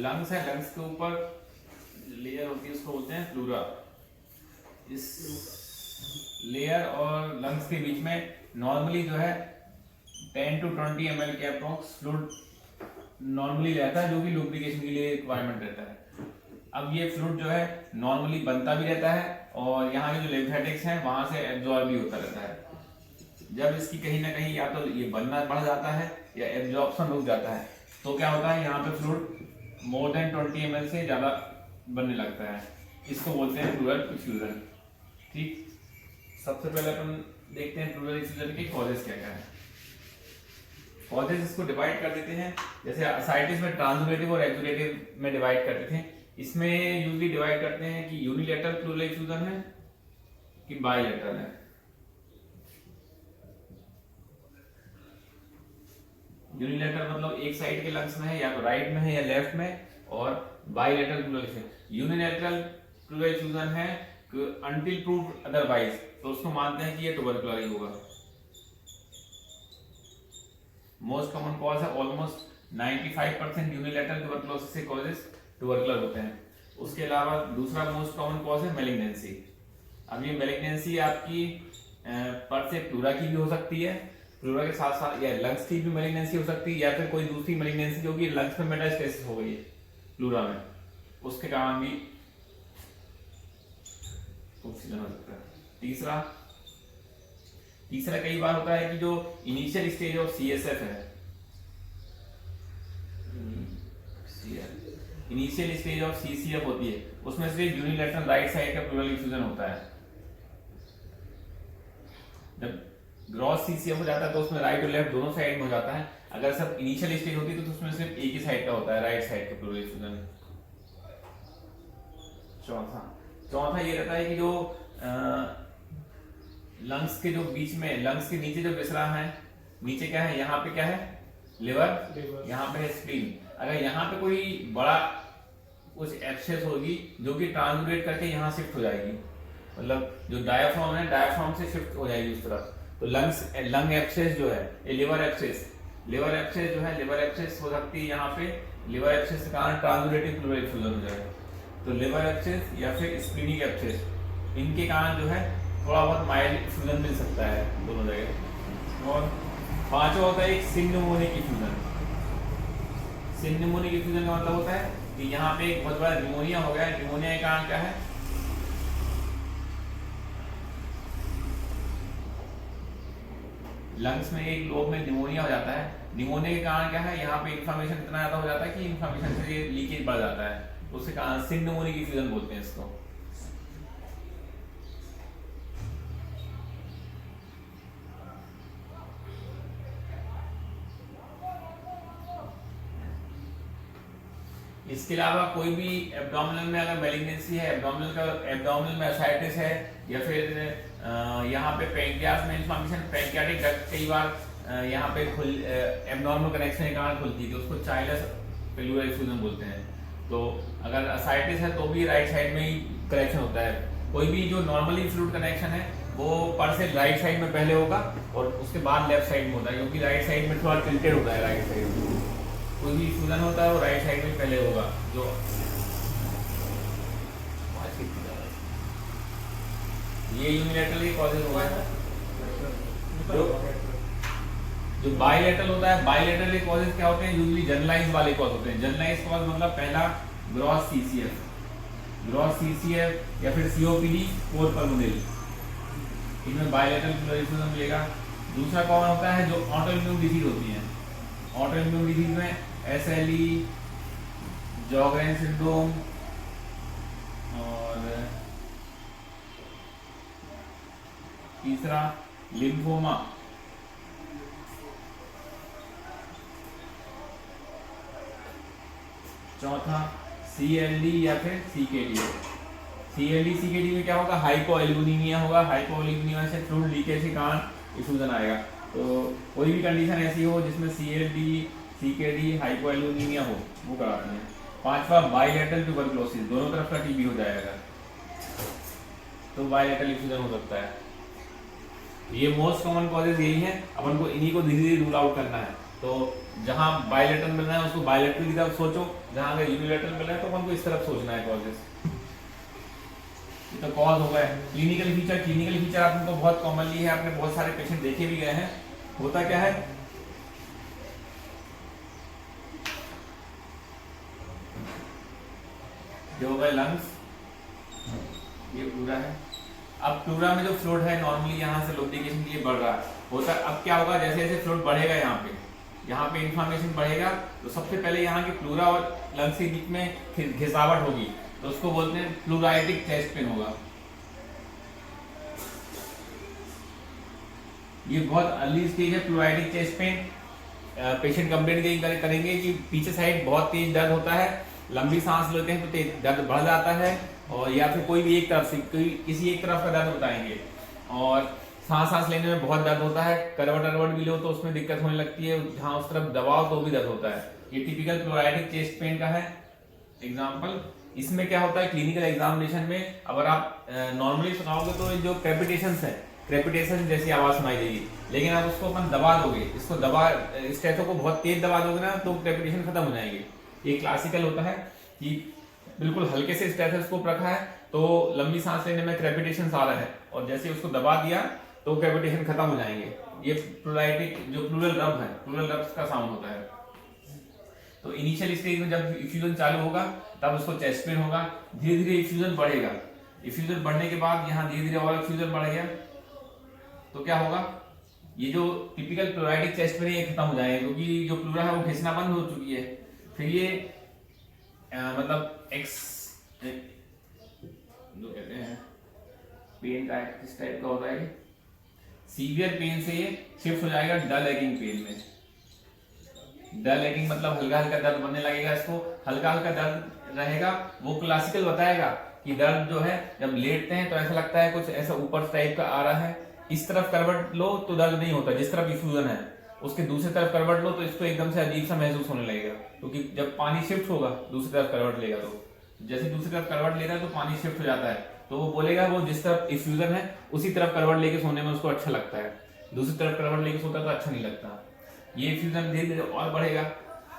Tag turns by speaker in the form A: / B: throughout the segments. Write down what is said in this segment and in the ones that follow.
A: Lungs है, lungs के ऊपर लेयर होती है उसको बोलते हैं प्लूरा। इस लेयर और लंग्स के बीच में नॉर्मली जो है 10 to 20 ml के अप्रोक्स फ्लूइड नॉर्मली रहता है, जो कि लुब्रिकेशन के लिए रिक्वायरमेंट रहता है। अब ये फ्लूइड जो है नॉर्मली बनता भी रहता है और यहाँ के जो लिम्फेटिक्स हैं वहां से एब्जॉर्ब भी होता रहता है। जब इसकी कहीं ना कहीं या तो ये बनना बढ़ जाता है या एब्जॉर्प्शन रुक जाता है, तो क्या होता है, यहाँ पे फ्लूइड मोर देन 20 ml से ज़्यादा बनने लगता है। इसको बोलते हैं प्लूरल इफ्यूजन। ठीक, सबसे पहले अपन देखते हैं प्लूरल इफ्यूजन के कॉजेज क्या क्या है। कॉजेज इसको डिवाइड कर देते हैं, जैसे असाइटिस में ट्रांसुलेटिव और एक्सुलेटिव में डिवाइड करते थे। इसमें यूजली डिवाइड करते हैं कि यूनिलेटरल प्लूरल इफ्यूजन है कि बाइलेटरल है। यूनिलेटरल मतलब एक साइड के लंग्स में है, या तो राइट में है या लेफ्ट में, और bilateral pleural effusion. Unilateral pleural effusion है अनटिल प्रूव्ड अदरवाइज, तो उसको मानते हैं कि ये ट्यूबरकुलर ही होगा। मोस्ट कॉमन कॉज है, ऑलमोस्ट 95% यूनिलेटरल ट्यूबरकुलोसिस से कॉजेस ट्यूबरकुलर होते हैं। उसके अलावा दूसरा मोस्ट कॉमन कॉज है मैलिग्नेंसी। अब ये मैलिग्नेंसी आपकी पर से प्लूरा की भी हो सकती है, प्लूरा के साथ साथ या लंग्स की भी मैलिग्नेंसी हो सकती है, या फिर कोई दूसरी मैलिग्नेंसी जो कि लंग्स में मेटास्टेसिस हो गई है प्लूरा में, उसके कारण भी ऑक्सीजन हो सकता है। तीसरा कई बार होता है कि जो इनिशियल स्टेज ऑफ CSF है, इनिशियल स्टेज ऑफ CCF होती है, उसमें सिर्फ यूनिलैटरल राइट साइड का प्लूरल इफ्यूजन होता है। जब ग्रॉस CCF हो जाता है तो उसमें राइट और लेफ्ट दोनों साइड में हो जाता है। अगर सब इनिशियल स्टेज होती है तो उसमें सिर्फ एक ही साइड का होता है, राइट साइड का प्लूरल इफ्यूजन। चौथा ये रहता है कि जो लंग्स के जो बीच में, लंग्स के नीचे जो विसरा है, नीचे क्या है, यहाँ पे क्या है, लिवर, यहाँ पे है स्प्लीन। अगर यहाँ पे कोई बड़ा कुछ एक्सेस होगी जो कि ट्रांसलेट करके यहाँ शिफ्ट हो जाएगी, मतलब जो डायाफ्राम है, डायाफ्राम से शिफ्ट हो जाएगी उस तरफ, तो लंग एक्सेस जो है, ये लिवर एक्सेस जो है, लिवर एक्सेस हो सकती है यहाँ पे। लिवर एक्सेस के कारण ट्रांसलेटिव प्लूरल इफ्यूजन हो जाएगा। तो लिवर एक्सेस या फिर स्प्लीनिक एक्सेस, इनके कारण जो है थोड़ा बहुत माइल्ड इफ्यूजन मिल सकता है दोनों जगह। और पांचवा होता है एक सिम्निमोनिक इफ्यूजन। सिम्निमोनिक इफ्यूजन का मतलब होता है कि यहाँ पे एक बहुत बड़ा निमोनिया हो गया। निमोनिया के कारण क्या है, लंग्स में एक लोब में निमोनिया हो जाता है। निमोनिया के कारण क्या है, यहाँ पे इन्फ्लेमेशन इतना ज्यादा हो जाता है कि इन्फ्लेमेशन से लीकेज बढ़ जाता है, उसके कारण सिम्निमोनिक इफ्यूजन बोलते हैं इसको। इसके अलावा कोई भी एब्डोमिनल में अगर मैलिग्नेंसी है, एब्डोमिनल में असाइटिस है, या फिर यहाँ पे पैंक्रियास में इन्फ्लेमेशन, पैंक्रियाटिक डक्ट कई बार यहाँ पे एब्नॉर्मल कनेक्शन के कारण खुलती है, तो उसको चाइल्डस प्लूरल इफ्यूजन बोलते हैं। तो अगर असाइटिस है तो भी राइट साइड में ही कनेक्शन होता है। कोई भी जो नॉर्मली फ्लूइड कनेक्शन है वो पर से राइट साइड में पहले होगा और उसके बाद लेफ्ट साइड में होता है, क्योंकि राइट साइड में थोड़ा टिल्टेड होता है। राइट साइड कोई भी इफ्यूजन होता है वो राइट साइड में पहले होगा। जो ये यूनिलैटरल के कॉजेज होगा। जो बाइलेटरल होता है, बाइलेटरल के कॉजेज क्या होते हैं, यूजुअली जनरलाइज वाले कॉज होते हैं। जनरलाइज कॉज मतलब पहला ग्रॉस CCF या फिर COPD कोर पल्मोनरी, इनमें बाइलेटरल प्लूरल इफ्यूजन मिलेगा। दूसरा कौन होता है, जो ऑटोइम्यून डिजीज होती है। ऑटोइम्यून डिजीज में SLE, जॉगरेन सिंड्रोम और तीसरा लिम्फोमा। चौथा CLD या फिर CKD। CKD में क्या होगा, हाइपोएल्बुमिनिया होगा। हाइपोएल्बुमिनिया से फ्लूइड लीकेज के कारण इफ्यूजन आएगा। तो कोई भी कंडीशन ऐसी हो जिसमें CLD, CKD, हाइपोएल्बुमिनिया हो, वो कराते हैं। पांचवा बाइलेटरल ट्यूबरकुलोसिस, दोनों तरफ का TB हो जाएगा तो बाइलेटरल इफ्यूजन हो सकता है। ये मोस्ट कॉमन कॉजेज यही हैं, अपन को इन्हीं को धीरे धीरे रूल आउट करना है। तो जहाँ बायलेटरल मिल रहा है उसको बायलेटरल की तरफ सोचो, जहाँ अगर यूनिलेटरल मिल रहा है तो अपन को इस तरफ सोचना है कॉजेस। तो कॉज हो गया। क्लिनिकल फीचर आपने तो बहुत कॉमनली है, आपने बहुत सारे पेशेंट देखे भी गए हैं। होता क्या है, जो हो गए लंग्स, ये प्लूरा है। अब प्लूरा में जो फ्लूइड है नॉर्मली यहाँ से लुब्रिकेशन के लिए बढ़ रहा है, होता अब क्या होगा, जैसे जैसे फ्लूइड बढ़ेगा यहाँ पे इन्फ्लेमेशन बढ़ेगा, तो सबसे पहले यहाँ के प्लूरा और लंग्स के बीच में घिसावट होगी, तो उसको बोलते हैं प्लूराइटिक चेस्ट पेन होगा। ये बहुत अर्ली स्टेज है प्लूराइटिक चेस्ट पेन। पेशेंट कंप्लेंट करेंगे कि पीछे साइड बहुत तेज दर्द होता है, लंबी सांस लेते हैं तो तेज दर्द बढ़ जाता है, और या फिर कोई भी एक तरफ से किसी एक तरफ का दर्द बताएंगे, और सांस लेने में बहुत दर्द होता है, करवट भी लो तो उसमें दिक्कत होने लगती है, जहाँ उस तरफ दबाओ तो भी दर्द होता है। ये टिपिकल प्लूराइटिक चेस्ट पेन का है एग्जाम्पल। इसमें क्या होता है, क्लिनिकल एग्जामिनेशन में अगर आप नॉर्मली सुनाओगे तो जो क्रेपिटेशंस है, क्रेपिटेशन जैसी आवाज सुनाई देगी, लेकिन आप उसको अपन दबा दोगे, इसको स्टेथो को बहुत तेज दबा दोगे ना तो क्रेपिटेशन खत्म हो जाएंगे। ये क्लासिकल होता है कि बिल्कुल हल्के से स्टेथोस्कोप रखा है तो लंबी सांस लेने में क्रेपिटेशन आ रहा है, और जैसे उसको दबा दिया तो क्रेपिटेशन खत्म हो जाएंगे। ये प्लूराइटिक जो प्लूरल रब है, प्लूरल रब्स का साउंड होता है। तो इनिशियल स्टेज में जब इफ्यूजन चालू होगा तब उसको चेस्ट पेन होगा, धीरे धीरे इफ्यूजन बढ़ेगा, इफ्यूजन बढ़ने के बाद यहाँ धीरे धीरे और इफ्यूजन बढ़ गया तो क्या होगा, ये जो टिपिकल प्लूराइटिक चेस्ट पेन ये खत्म हो जाएगा, क्योंकि जो प्लूरा है वो घिसना बंद हो चुकी है। फिर ये मतलब एक्स जो कहते हैं पेन का किस टाइप का होता है, सीवियर पेन से ये शिफ्ट हो जाएगा डल एगिंग पेन में। डल एगिंग मतलब हल्का हल्का दर्द बनने लगेगा, इसको हल्का हल्का दर्द रहेगा। वो क्लासिकल बताएगा कि दर्द जो है जब लेटते हैं तो ऐसा लगता है कुछ ऐसा ऊपर टाइप का आ रहा है, इस तरफ करवट लो तो दर्द नहीं होता, जिस तरफ इफ्यूजन है उसके दूसरी तरफ करवट लो तो इसको एकदम से अजीब सा महसूस होने लगेगा, क्योंकि जब पानी शिफ्ट होगा दूसरी तरफ करवट लेगा तो जैसे दूसरी तरफ करवट लेता है तो पानी शिफ्ट हो जाता है, तो वो बोलेगा वो जिस तरफ इफ्यूजन है उसी तरफ करवट लेके सोने में उसको अच्छा लगता है, दूसरी तरफ करवट लेके सोता तो अच्छा नहीं लगता। ये इफ्यूजन धीरे धीरे और बढ़ेगा,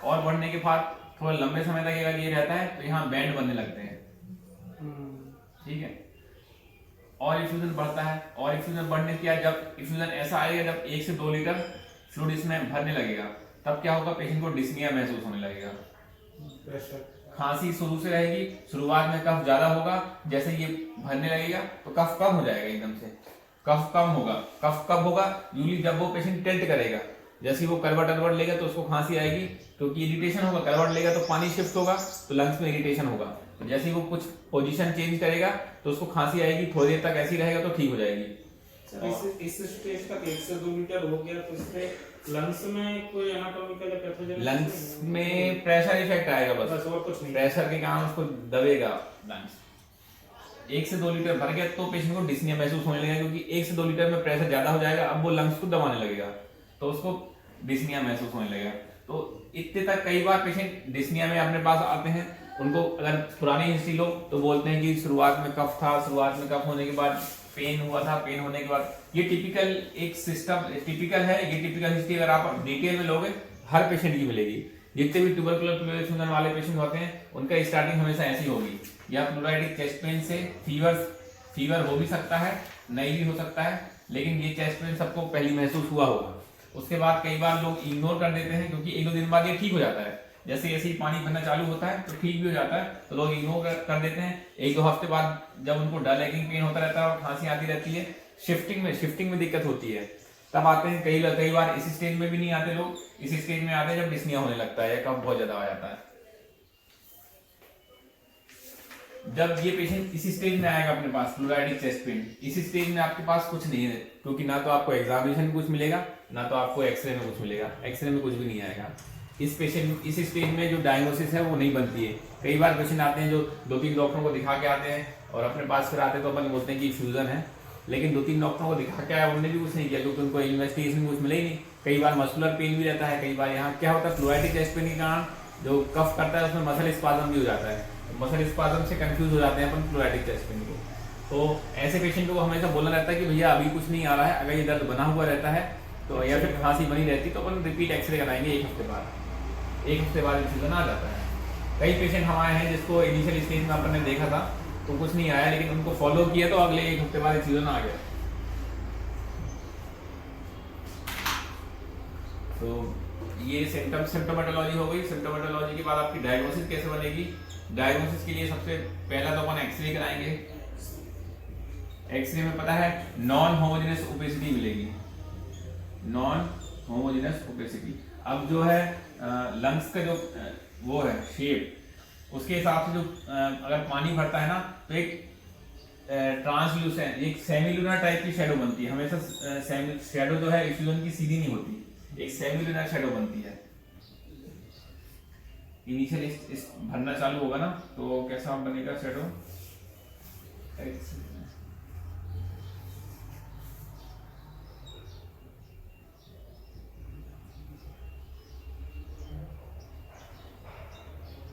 A: और बढ़ने के बाद थोड़ा लंबे समय तक अगर ये रहता है तो यहाँ बैंड बनने लगते हैं, ठीक है। और इफ्यूजन बढ़ता है, और इफ्यूजन बढ़ने के बाद जब इफ्यूजन ऐसा आएगा जब 1 से 2 लीटर फ्लूइड इसमें भरने लगेगा, तब क्या होगा, पेशेंट को डिस्निया महसूस होने लगेगा। खांसी शुरू से रहेगी, शुरुआत में कफ ज्यादा होगा, जैसे ये भरने लगेगा तो कफ कम हो जाएगा, एकदम से कफ कम होगा। कफ कब होगा, यूजली जब वो पेशेंट टिल्ट करेगा, जैसे वो करवट अरवट लेगा तो उसको खांसी आएगी, क्योंकि इरिटेशन होगा, करवट लेगा तो पानी शिफ्ट होगा तो लंग्स में इरिटेशन होगा, तो जैसे ही वो कुछ पोजीशन चेंज करेगा तो उसको खांसी आएगी, थोड़ी देर तक ऐसी रहेगा तो ठीक हो जाएगी।
B: इस स्टेज तक 1 से 2 लीटर हो गया तो इसमें लंग्स में कोई एनाटॉमिकल या पैथोजेनिक,
A: लंग्स में प्रेशर इफेक्ट आएगा बस
B: और कुछ नहीं,
A: प्रेशर के कारण उसको दबेगा लंग्स। 1 से 2 लीटर भर गया तो पेशेंट को डिस्निया महसूस होने लगेगा, क्योंकि 1 से 2 लीटर में प्रेशर ज्यादा हो जाएगा, अब वो लंग्स को दबाने लगेगा तो उसको डिस्निया महसूस होने लगेगा। तो इतने तक कई बार पेशेंट डिस्निया में अपने पास आते हैं, उनको अगर पुरानी हिस्ट्री लो तो बोलते हैं कि शुरुआत में कफ था, शुरुआत में कफ होने के बाद पेन हुआ था, पेन होने के बाद, ये टिपिकल एक सिस्टम टिपिकल है। ये टिपिकल हिस्ट्री अगर आप डिटेल में लोगे हर पेशेंट की मिलेगी, जितने भी ट्यूबरकुलर प्लूरल वाले पेशेंट होते हैं उनका स्टार्टिंग हमेशा ऐसी होगी, या प्लूराइटिक चेस्ट पेन से फीवर हो भी सकता है, नहीं भी हो सकता है, लेकिन ये चेस्ट पेन सबको पहली महसूस हुआ होगा। उसके बाद कई बार लोग इग्नोर कर देते हैं, क्योंकि 1-2 दिन बाद ये ठीक हो जाता है, जैसे जैसे ही पानी भरना चालू होता है तो ठीक भी हो जाता है, तो लोग इग्नोर कर देते हैं। 1-2 हफ्ते बाद जब उनको डल एगिंग पेन होता रहता है और खांसी आती रहती है, शिफ्टिंग में दिक्कत होती है, तब आते हैं। कई बार इस स्टेज में भी नहीं आते लोग, इस स्टेज में आते हैं जब डिस्निया होने लगता है या कफ बहुत ज्यादा आ जाता है। जब ये पेशेंट इसी स्टेज में आएगा अपने पास प्लूराइटिक चेस्ट पेन, इसी स्टेज में आपके पास कुछ नहीं है, क्योंकि ना तो आपको एग्जामिनेशन में कुछ मिलेगा, ना तो आपको एक्सरे में कुछ मिलेगा, एक्सरे में कुछ भी नहीं आएगा। इस स्टेज में जो डायग्नोसिस है वो नहीं बनती है। कई बार पेशेंट आते हैं जो 2-3 डॉक्टरों को दिखा के आते हैं और अपने पास फिर आते हैं तो अपन बोलते हैं कि फ्यूजन है, लेकिन 2-3 डॉक्टरों को दिखा के आया, उन्होंने भी कुछ नहीं किया, क्योंकि उनको इन्वेस्टिगेशन कुछ मिले ही नहीं। कई बार मस्कुलर पेन भी रहता है, कई बार यहाँ क्या होता है प्लूराइटिक चेस्ट पेन के कारण जो कफ करता है उसमें मसल स्पाज्म भी हो जाता है, तो मसल स्पाज्म से कंफ्यूज हो जाते हैं अपन प्लूराइटिक चेस्ट पेन को। तो ऐसे पेशेंट को हमेशा बोलना रहता है कि भैया अभी कुछ नहीं आ रहा है, अगर ये दर्द बना हुआ रहता है तो या फिर खांसी बनी रहती तो अपन रिपीट एक्सरे कराएंगे 1 हफ्ते बाद। 1 हफ्ते बाद इन्फ्यूजन आ जाता है। कई पेशेंट हमारे हैं जिसको इनिशियल स्टेज में अपन ने देखा था तो कुछ नहीं आया, लेकिन उनको फॉलो किया तो अगले 1 हफ्ते बाद इन्फ्यूजन आ गया। तो ये सिम्टोमेटोलॉजी हो गई। सिम्टोमेटोलॉजी के बाद आपकी डायग्नोसिस कैसे बनेगी? डायग्नोसिस के लिए सबसे पहला तो अपन एक्सरे कराएंगे। एक्सरे में पता है नॉन होमोजेनस ओपेसिटी मिलेगी, नॉन होमोजेनस ओपेसिटी। अब जो है लंग्स का जो वो है शेप, उसके हिसाब से जो अगर पानी भरता है ना तो एक ट्रांसल्यूसेंट, एक सेमीलुनर टाइप की शेडो बनती है। हमेशा शेडो जो है इन्फ्यूजन की सीधी नहीं होती, एक सेमीलुनर शेडो बनती है। इनिशियल इस भरना चालू होगा ना तो कैसा बनेगा शेडो?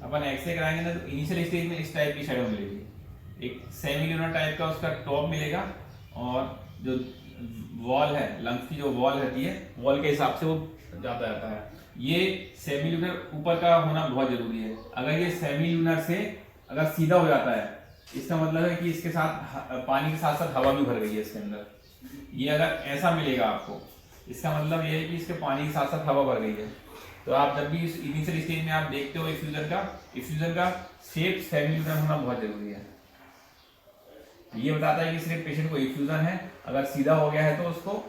A: अपन एक्सरे कराएंगे ना तो इनिशियल स्टेज में इस टाइप की शेडो मिलेगी। एक सेमीलुनर टाइप का उसका टॉप मिलेगा और जो वॉल है, लंग्स की जो वॉल रहती है, वॉल के हिसाब से वो जाता रहता है। ये सेमीलुनर ऊपर का होना बहुत जरूरी है। अगर ये सेमीलुनर से अगर सीधा हो जाता है, इसका मतलब है कि इसके साथ पानी के साथ साथ हवा भी भर गई है इसके अंदर। ये अगर ऐसा मिलेगा आपको, इसका मतलब ये है कि इसके पानी के साथ साथ हवा भर गई है। तो आप जब भी इस इनिशियल स्टेज में आप देखते हो इफ्यूजन का शेप सेमीलुनर होना बहुत जरूरी है। ये बताता है कि सिर्फ पेशेंट को इफ्यूजन है, अगर सीधा हो गया है तो उसको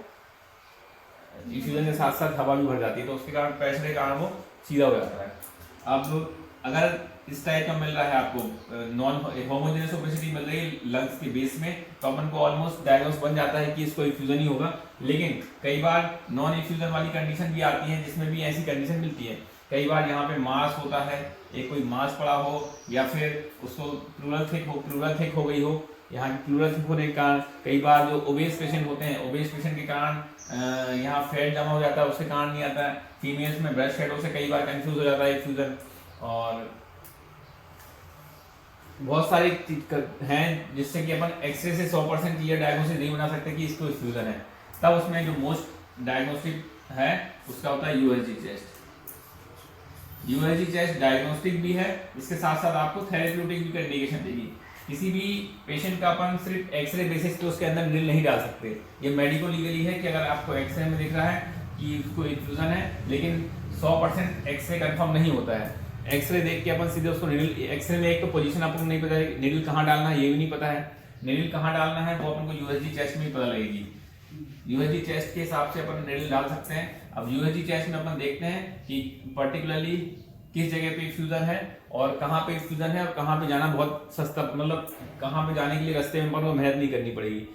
A: इफ्यूजन के साथ साथ हवा भी भर जाती है, तो उसके कारण प्रेशर के कारण वो सीधा हो जाता है। अब अगर इस टाइप का मिल रहा है आपको, नॉन होमोजेनस ओपेसिटी मिल रही है लंग्स के बेस में, तो अपन को ऑलमोस्ट डायग्नोस बन जाता है कि इसको इफ्यूजन ही होगा। लेकिन कई बार नॉन इफ्यूजन वाली कंडीशन भी आती है जिसमें भी ऐसी कंडीशन मिलती है। कई बार यहाँ पे मास होता है, एक कोई मास पड़ा हो या फिर उसको प्लूरल थिक हो गई हो। यहाँ प्लूरल थिक होने के कारण कई बार जो ओबेस पेशेंट होते हैं, ओबेस पेशेंट के कारण यहाँ फैट जमा हो जाता है, उसके कारण नहीं आता है। फीमेल्स में ब्रेस्ट शेडो से कई बार कंफ्यूज हो जाता है इफ्यूजन। और बहुत सारी हैं जिससे कि अपन एक्सरे से 100% क्लियर डायग्नोसिस नहीं बना सकते कि इसको इफ्यूजन है। तब उसमें जो मोस्ट डायग्नोस्टिक है उसका होता है USG chest. USG chest diagnostic भी है, इसके साथ साथ आपको थेरेप्यूटिक भी इंडिकेशन देगी। किसी भी पेशेंट का अपन सिर्फ एक्सरे बेसिस पे उसके अंदर नीडल नहीं डाल सकते। ये मेडिको लीगली है कि अगर आपको एक्सरे में दिख रहा है कि उसको इन्फ्यूजन है, लेकिन 100% एक्सरे कंफर्म नहीं होता है। एक्सरे देख के अपन सीधे उसको नीडल, एक्सरे में एक तो पोजीशन आपको नहीं पता है, नीडल कहाँ डालना है ये भी नहीं पता है। नीडल कहाँ डालना है वो अपन को यूएसजी चेस्ट में ही पता लगेगी। यूएसजी चेस्ट के हिसाब से अपन नीडल डाल सकते हैं। अब यूएसजी चेस्ट में अपन देखते हैं कि पर्टिकुलरली किस जगह पे इफ्यूजन है और कहाँ पे इफ्यूजन है और कहाँ पे जाना बहुत सस्ता, मतलब कहाँ पे जाने के लिए रास्ते में अपन को मेहनत नहीं करनी पड़ेगी।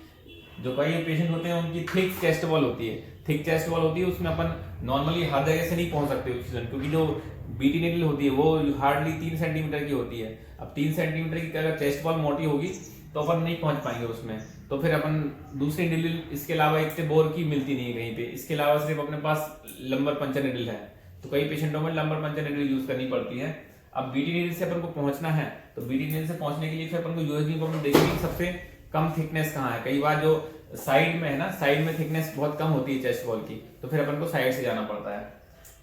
A: जो कई पेशेंट होते हैं उनकी थिक चेस्ट वॉल होती है, थिक चेस्ट वॉल होती है, उसमें अपन नॉर्मली हर जगह से नहीं पहुंच सकते इफ्यूजन, क्योंकि जो बीटी नीडल होती है वो हार्डली 3 सेंटीमीटर की होती है। अब 3 सेंटीमीटर की अगर चेस्ट वॉल मोटी होगी तो अपन नहीं पहुंच पाएंगे उसमें। तो फिर अपन दूसरी नीडल इसके अलावा एक से बोर की मिलती नहीं है कहीं पे, इसके अलावा सिर्फ अपने पास लंबर पंचर नीडल है। तो कई पेशेंटों में लंबर पंचर नीडल यूज करनी पड़ती है। अब बीटी नीडल से अपन को पहुंचना है तो बीटी नीडल से पहुंचने के लिए फिर अपन को यूएसजी को अपन देखेंगे सबसे कम थिकनेस कहाँ है। कई बार जो साइड में है ना, साइड में थिकनेस बहुत कम होती है चेस्ट वॉल की, तो फिर अपन को साइड से जाना पड़ता है।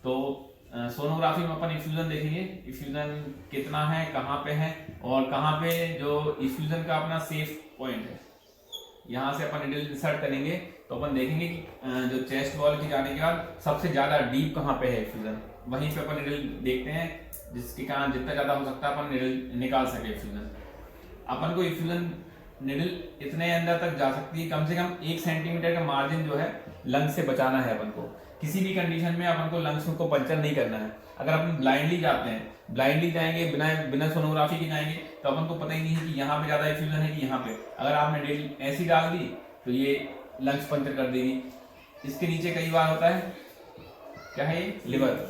A: तो सोनोग्राफी में अपन इफ्यूजन देखेंगे, इफ्यूजन कितना है, कहाँ पे है और कहाँ पे जो इफ्यूजन का अपना सेफ पॉइंट है, यहाँ से अपन नीडल इंसर्ट करेंगे तो अपन देखेंगे कि जो चेस्ट वॉल के जाने के बाद सबसे ज्यादा डीप कहाँ पे है इफ्यूजन, वहीं पे अपन नीडल देखते हैं, जिसके कारण जितना ज्यादा हो सकता है अपन नीडल निकाल सके इफ्यूजन। अपन को इफ्यूजन नीडल इतने अंदर तक जा सकती है, कम से कम 1 सेंटीमीटर का मार्जिन जो है लंग्स से बचाना है अपन को। किसी भी कंडीशन में अपन को लंग्स को पंचर नहीं करना है। अगर अपन ब्लाइंडली जाते हैं, ब्लाइंडली जाएंगे बिना सोनोग्राफी के जाएंगे तो अपन को पता ही नहीं है कि यहाँ पे ज्यादा इफ्यूजन है कि यहाँ पे। अगर आपने नीडल ऐसी डाल दी तो ये लंग्स पंचर कर देगी। इसके नीचे कई बार होता है क्या है ये लिवर,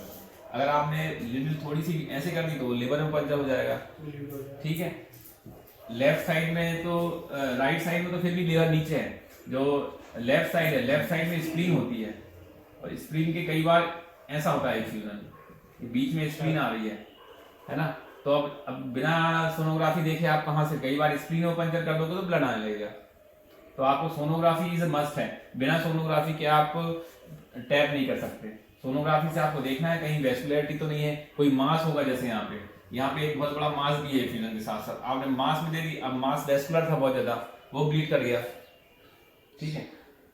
A: अगर आपने नीडल थोड़ी सी ऐसे कर दी तो लिवर में पंचर हो जाएगा। ठीक है, लेफ्ट साइड में तो राइट साइड में तो फिर भी लिवर नीचे है, जो लेफ्ट साइड है लेफ्ट साइड में स्प्लीन होती है और स्प्लीन के कई बार ऐसा होता है इफ्यूजन, बीच में स्प्लीन आ रही है ना। तो अब बिना सोनोग्राफी देखे आप कहाँ से, कई बार स्प्लीन को पंचर कर दोगे तो ब्लड आने लगेगा। तो आपको सोनोग्राफी इज मस्ट है। बिना सोनोग्राफी के आप टैप नहीं कर सकते। सोनोग्राफी से आपको देखना है कहीं वेस्कुलरिटी तो नहीं है, कोई मास होगा, जैसे यहाँ पे एक बहुत बड़ा मास भी है इफ्यूजन के साथ साथ, आपने मास में दे दी, अब मास वेस्कुलर था बहुत ज्यादा, वो ब्लीड कर गया। ठीक है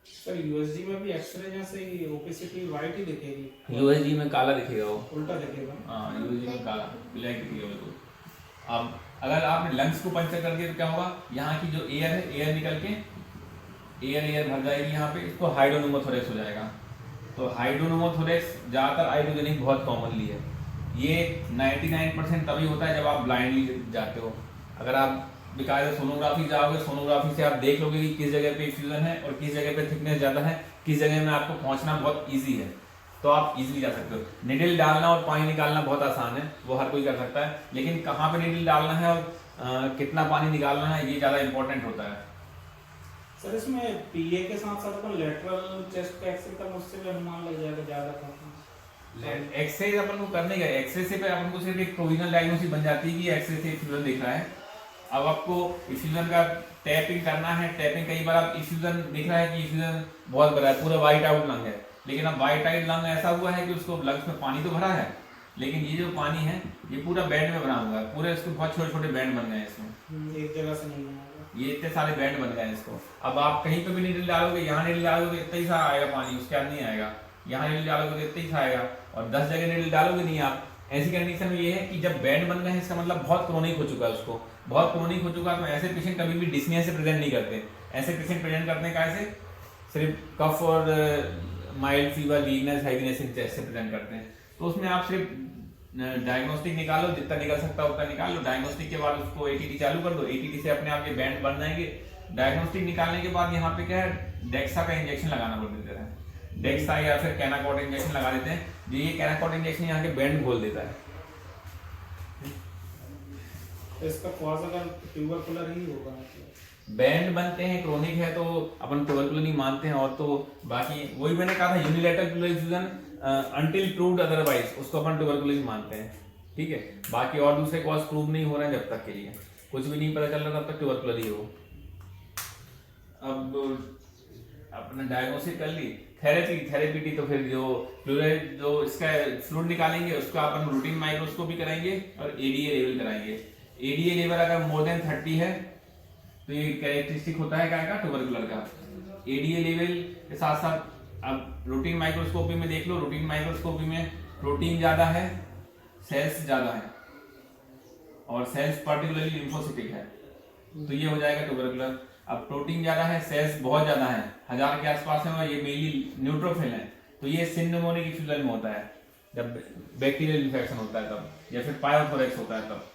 B: सर यूएसजी में भी एक्सरे जैसे ओपेसिटी वाइट ही दिखेगी,
A: यूएसजी में काला दिखेगा, वो
B: उल्टा दिखेगा।
A: हाँ यूएसजी में काला ब्लैक दिखेगा बिल्कुल। अब अगर आपने लंग्स को पंचर कर दिया तो क्या होगा, यहाँ की जो एयर है, एयर निकल के एयर भर जाएगी यहाँ पे, इसको हाइड्रोनोमोथोरेक्स हो जाएगा। तो हाइड्रोनोमोथोरेक्स ज़्यादातर आइडोजेनिक बहुत कॉमनली है, ये 99% तभी होता है जब आप ब्लाइंडली जाते हो। अगर आप बेकायदा सोनोग्राफी जाओगे, सोनोग्राफी से आप देख लोगे कि किस जगह पे इफ्यूजन है और किस जगह पे थिकनेस ज़्यादा है, किस जगह में आपको पहुंचना बहुत इजी है, तो आप इजीली जा सकते हो। निडल डालना और पानी निकालना बहुत आसान है, वो हर कोई कर सकता है, लेकिन कहाँ पे निडल डालना है और कितना पानी निकालना है, ये ज़्यादा इंपॉर्टेंट होता है।
B: सर इसमें पीए के साथ साथ अपन लेटरल चेस्ट का एक्सरे का मुझसे भी अनुमान लग जाएगा ज़्यादा का।
A: एक्सरे अपन को करने का, एक्सरे से पे अपन को सिर्फ एक प्रोविजनल डायग्नोसिस बन जाती है कि एक्सरे से इफ्यूजन दिख रहा है। अब आपको इफ्यूजन का टैपिंग करना है, टैपिंग कई बार आप इफ्यूजन दिख रहा है कि इफ्यूजन बहुत बड़ा है, पूरा वाइट आउट लंग है, लेकिन अब वाइट आउट लंग ऐसा हुआ है कि उसको लंग्स में पानी तो भरा है, लेकिन ये जो पानी है ये पूरा बैंड में बना हुआ है, पूरे इसके बहुत छोटे छोटे बैंड बन गए हैं इसमें,
B: एक जगह से नहीं आएगा,
A: ये इतने सारे बैंड बन गए हैं इसको। अब आप कहीं पे भी नीडल डालोगे, यहाँ नीडल डालोगे इतना ही सा आएगा पानी, उसके बाद नहीं आएगा, यहाँ नीडल डालोगे तो इतना ही सा आएगा, और 10 जगह नीडल डालोगे नहीं आप। ऐसी कंडीशन में ये है कि जब बैंड बन गए हैं, इसका मतलब बहुत क्रोनिक हो चुका है, उसको बहुत क्रोनिक हो चुका है, तो ऐसे पेशेंट कभी भी डिस्निया से प्रेजेंट नहीं करते। ऐसे पेशेंट प्रेजेंट करते हैं कैसे, सिर्फ कफ और माइल्ड फीवर, वीकनेस, हैवीनेस से प्रेजेंट करते हैं। तो उसमें आप सिर्फ डायग्नोस्टिक निकालो, जितना निकल सकता है उतना निकाल लो, डायग्नोस्टिक के बाद उसको एटीटी चालू कर दो, एटीटी से अपने आप ये बैंड बन जाएंगे। डायग्नोस्टिक निकालने के बाद यहाँ पे क्या है, डेक्सा का इंजेक्शन लगाना पड़ देता है, डेक्सा या फिर कैनाकॉट इंजेक्शन लगा देते हैं, जो ये कैनाकॉट इंजेक्शन यहाँ के बैंड खोल देता है।
B: तो इसका कॉज अगर ट्यूबरकुलर ही होगा,
A: बैंड बनते हैं क्रोनिक है तो अपन ट्यूबरकुलर नहीं मानते हैं, और तो बाकी वही मैंने कहा था unilateral pleural effusion until proved otherwise उसको अपन ट्यूबरकुलर ही मानते हैं। ठीक है, बाकी और दूसरे कॉज प्रूव नहीं हो रहे हैं जब तक के लिए, कुछ भी नहीं पता चल रहा तब तक ट्यूबरकुलर ही हो। अब अपने डायग्नोसिस कर ली, थेरेपी तो फिर जो फ्लूइड जो इसका फ्लूइड निकालेंगे उसका अपन रूटीन माइक्रोस्कोपी कराएंगे और एडीए लेवल कराएंगे। एडीए लेवल अगर मोर देन 30 है तो ये कैरेक्टरिस्टिक होता है क्या का, ट्यूबरकुलर का। एडीए लेवल के साथ साथ अब रूटीन माइक्रोस्कोपी में देख लो, रूटीन माइक्रोस्कोपी में प्रोटीन ज्यादा है, सेल्स ज्यादा है, और सेल्स पर्टिकुलरली लिम्फोसिटिक है, तो ये हो जाएगा ट्यूबरकुलर। अब प्रोटीन ज्यादा है, सेल्स बहुत ज्यादा है, 1000 के आसपास है, और ये मेनली न्यूट्रोफिल है, तो ये सिंड्रोमोनिक इफ्यूजन में होता है जब बैक्टीरियल इन्फेक्शन होता है तब, या फिर पायोथोरेक्स होता है तब।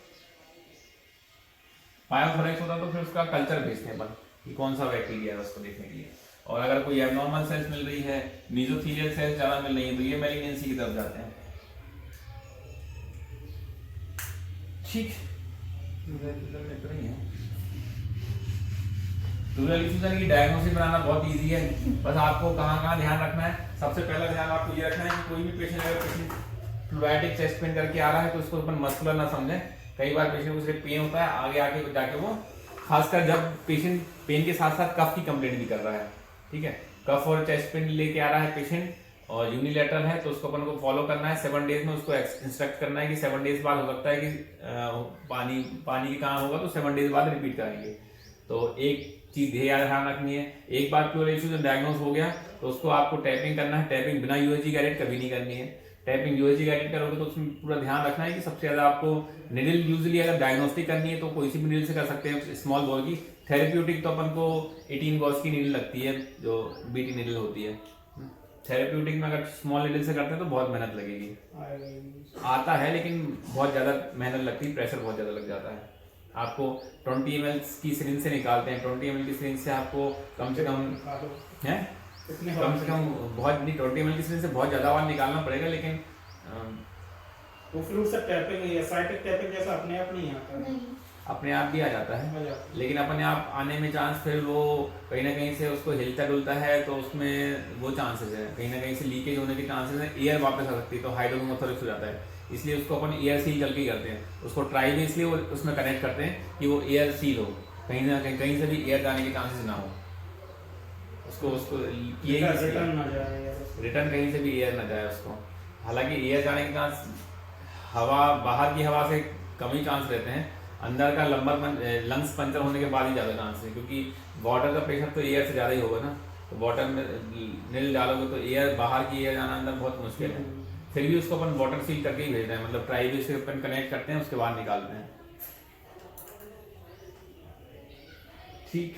A: पायोथोरेक्स होता है तो फिर उसका कल्चर भेजते हैं अपन कि कौन सा बैक्टीरिया है उसको देखने के लिए, और अगर कोई एबनॉर्मल सेल्स मिल रही है, मीजोथेलियल सेल्स ज्यादा मिल रही है, तो ये मैलिग्नेंसी की तरफ जाते हैं। ठीक इतना ही है। प्लूरल इफ्यूजन की डायग्नोसिस बनाना बहुत इजी है, बस आपको कहाँ ध्यान रखना है। सबसे पहला ध्यान आपको ये रखना है कि कोई भी पेशेंट अगर पेशेंट प्लूराइटिक चेस्ट पेन करके आ रहा है तो उसको अपन मस्कुलर ना समझे। कई बार पेशेंट को सिर्फ पेन होता है, आगे आके जाके वो खासकर जब पेशेंट पेन के साथ साथ कफ की कंप्लेंट भी कर रहा है, ठीक है, कफ और चेस्ट पेन लेके आ रहा है पेशेंट और यूनिलेटरल है, तो उसको अपन को फॉलो करना है 7 डेज में। उसको इंस्ट्रक्ट करना है कि 7 डेज बाद हो सकता है कि पानी कहाँ होगा तो 7 डेज बाद रिपीट कराएंगे। तो एक चीज ध्यान रखनी है, एक बार प्लूरल इफ्यूजन डायग्नोस हो गया तो उसको आपको टैपिंग करना है। टैपिंग बिना यूएसजी गाइडेड कभी नहीं करनी है। टैपिंग यूएसजी गाइडेड करोगे तो उसमें पूरा ध्यान रखना है कि सबसे ज्यादा आपको निडल यूजुअली अगर डायग्नोस्टिक करनी है तो कोई सी भी निडल से कर सकते हैं, स्मॉल बॉल की। थेरेप्यूटिक तो अपन को 18 गॉस की निडल लगती है जो बीटी निडल होती है। थेरेप्यूटिक में अगर स्मॉल निडल से करते हैं तो बहुत मेहनत लगेगी, आता है लेकिन बहुत ज्यादा मेहनत लगती है, प्रेशर बहुत ज्यादा लग जाता है। आपको 20 ml की सिरिंज से निकालते हैं, 20 ml की सिरिंज से आपको कम से कम है बहुत नहीं, 20 ml की सिरिंज से बहुत ज्यादा आवाज निकालना पड़ेगा, लेकिन
B: वो फिर उससे टैपिंग या साइटिक टैपिंग जैसा अपने आप नहीं आता है,
A: अपने आप भी आ जाता है, लेकिन अपने आप आने में चांस फिर वो कहीं ना कहीं से उसको हिलता डुलता है तो उसमें वो चांसेस है, कहीं ना कहीं से लीकेज होने के चांसेस है, एयर वापस आ सकती है, तो हाइड्रोमोथोरिक्स हो जाता है। इसलिए उसको अपन एयर सील करके ही करते हैं। उसको ट्राई भी इसलिए वो उसमें कनेक्ट करते हैं कि वो एयर सील हो, कहीं ना कहीं से भी एयर जाने के चांसेस ना हो। उसको उसको
B: रिटर्न ना जाए यार उसको।
A: रिटर्न कहीं से भी एयर ना जाए उसको। हालांकि एयर जाने के चांस हवा बाहर की हवा से कम ही चांस रहते हैं, अंदर का लंग्स पंचर होने के बाद ही ज़्यादा चांस है, क्योंकि वाटर का प्रेशर तो एयर से ज़्यादा ही होगा ना। तो वाटर में नील डालोगे तो एयर बाहर की एयर जाना अंदर बहुत मुश्किल है। फिर भी उसको अपन वाटर सील करके ही भेज रहे हैं, मतलब ट्राई भी से अपन कनेक्ट करते हैं उसके बाद निकालते हैं। ठीक।